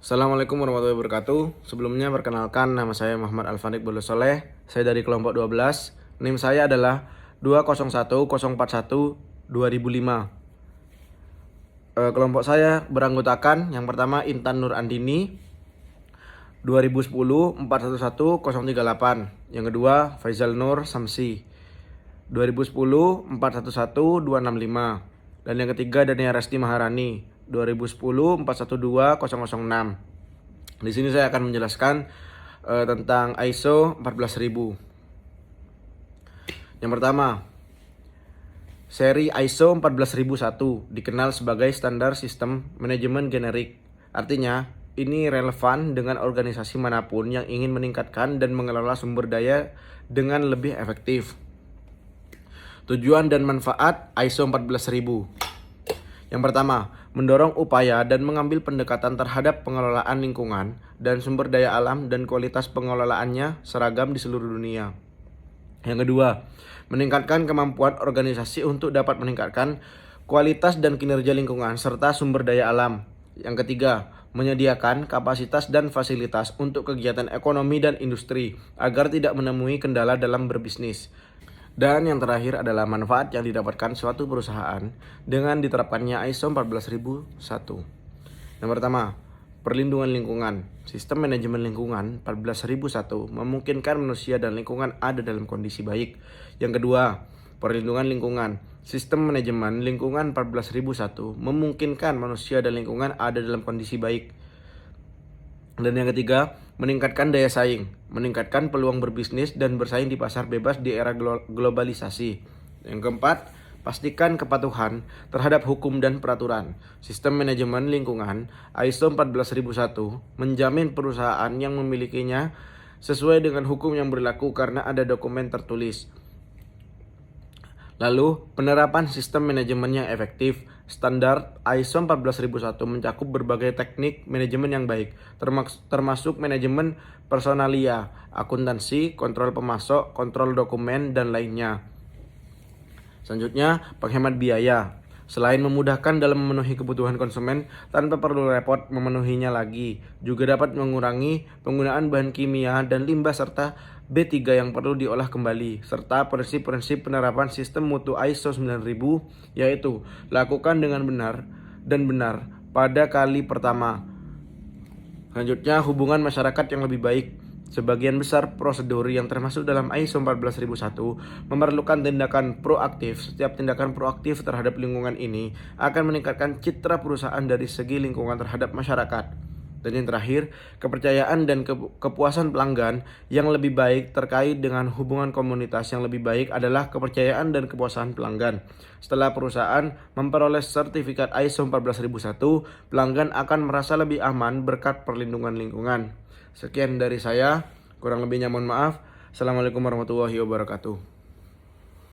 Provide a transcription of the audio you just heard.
Assalamualaikum warahmatullahi wabarakatuh. Sebelumnya perkenalkan, nama saya Muhammad Alfanik Bolo Soleh. Saya dari kelompok 12. NIM saya adalah 201041-2005. Kelompok saya beranggotakan yang pertama Intan Nur Andini 2010-411-038. Yang kedua Faizal Nur Samsi 2010-411-265. Dan yang ketiga Dania Resti Maharani 2010-412-006. Di sini saya akan menjelaskan tentang ISO 14000. Yang pertama, seri ISO 14001 dikenal sebagai standar sistem manajemen generik. Artinya, ini relevan dengan organisasi manapun yang ingin meningkatkan dan mengelola sumber daya dengan lebih efektif. Tujuan dan manfaat ISO 14000. Yang pertama, mendorong upaya dan mengambil pendekatan terhadap pengelolaan lingkungan dan sumber daya alam dan kualitas pengelolaannya seragam di seluruh dunia. Yang kedua, meningkatkan kemampuan organisasi untuk dapat meningkatkan kualitas dan kinerja lingkungan serta sumber daya alam. Yang ketiga, menyediakan kapasitas dan fasilitas untuk kegiatan ekonomi dan industri agar tidak menemui kendala dalam berbisnis. Dan yang terakhir adalah manfaat yang didapatkan suatu perusahaan dengan diterapkannya ISO 14001. Yang pertama, perlindungan lingkungan. Sistem manajemen lingkungan 14001 memungkinkan manusia dan lingkungan ada dalam kondisi baik. Yang kedua, perlindungan lingkungan. Sistem manajemen lingkungan 14001 memungkinkan manusia dan lingkungan ada dalam kondisi baik. Dan yang ketiga, meningkatkan daya saing, meningkatkan peluang berbisnis dan bersaing di pasar bebas di era globalisasi. Yang keempat, pastikan kepatuhan terhadap hukum dan peraturan. Sistem manajemen lingkungan ISO 14001 menjamin perusahaan yang memilikinya sesuai dengan hukum yang berlaku karena ada dokumen tertulis. Lalu, penerapan sistem manajemen yang efektif. Standar ISO 14001 mencakup berbagai teknik manajemen yang baik, termasuk manajemen personalia, akuntansi, kontrol pemasok, kontrol dokumen, dan lainnya. Selanjutnya, penghemat biaya. Selain memudahkan dalam memenuhi kebutuhan konsumen tanpa perlu repot memenuhinya lagi, juga dapat mengurangi penggunaan bahan kimia dan limbah serta B3 yang perlu diolah kembali, serta prinsip-prinsip penerapan sistem mutu ISO 9000, yaitu lakukan dengan benar dan benar pada kali pertama. Selanjutnya, hubungan masyarakat yang lebih baik. Sebagian besar prosedur yang termasuk dalam ISO 14001 memerlukan tindakan proaktif. Setiap tindakan proaktif terhadap lingkungan ini akan meningkatkan citra perusahaan dari segi lingkungan terhadap masyarakat. Dan yang terakhir, kepercayaan dan kepuasan pelanggan yang lebih baik terkait dengan hubungan komunitas yang lebih baik adalah kepercayaan dan kepuasan pelanggan. Setelah perusahaan memperoleh sertifikat ISO 14001, pelanggan akan merasa lebih aman berkat perlindungan lingkungan. Sekian dari saya, kurang lebihnya mohon maaf. Assalamualaikum warahmatullahi wabarakatuh.